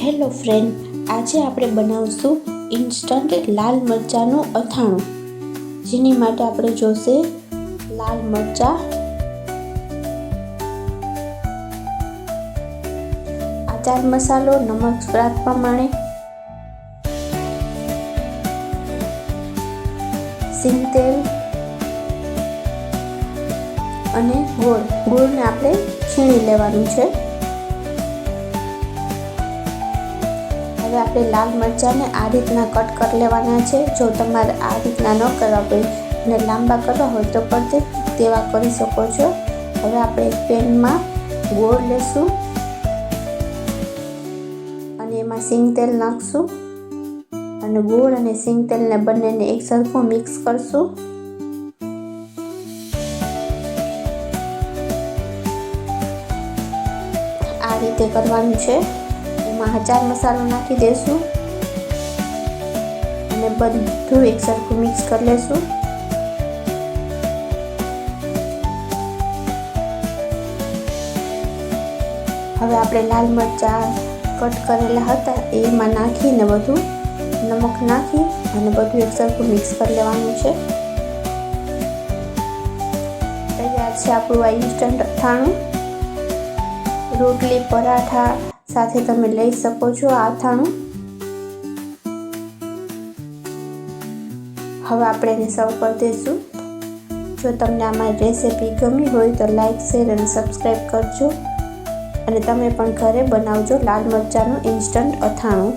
Hello friend, આજે આપણે બનાવશું ઇન્સ્ટન્ટ લાલ મરચાંનું અથાણું. જેની માટે આપણે જોશે લાલ મરચાં, આચાર મસાલો, નમક સ્વાદ પ્રમાણે, સિંગ તેલ અને ગોળને આપણે છીણી લેવાનું છે. હવે આપણે લાલ મરચાંને આ રીતના કટ કરી લેવાના છે. જો તમારે આ રીતના ન કરવા હોય અને લાંબા કરવા હોય તો પણ તેવા કરી શકો છો. હવે આપણે એક પેનમાં ગોળ લેશું અને એમાં સિંગ તેલ નાખશું અને ગોળ અને સિંગ તેલને બંનેને એક સરખું મિક્સ કરશું. આ રીતે કરવાનું છે. એમાં આચાર મસાલો નાખી દઈશું અને બધું એક સરખું મિક્સ કરી લેશું. હવે આપણે લાલ મરચાં કટ કરેલા હતા એમાં નાખીને બધું નમક નાખી અને બધું એક સરખું મિક્સ કરી લેવાનું છે. તૈયાર છે આપણું આ ઇન્સ્ટન્ટ અથાણું. રોટલી, પરાઠા સાથે તમે લઈ શકો છો આ અથાણું. હવે આપણે એને સર્વ કરી દઈશું. જો તમને અમારી રેસીપી ગમી હોય તો લાઈક, શેર અને સબસ્ક્રાઈબ કરજો અને તમે પણ ઘરે બનાવજો લાલ મરચાંનું ઇન્સ્ટન્ટ અથાણું.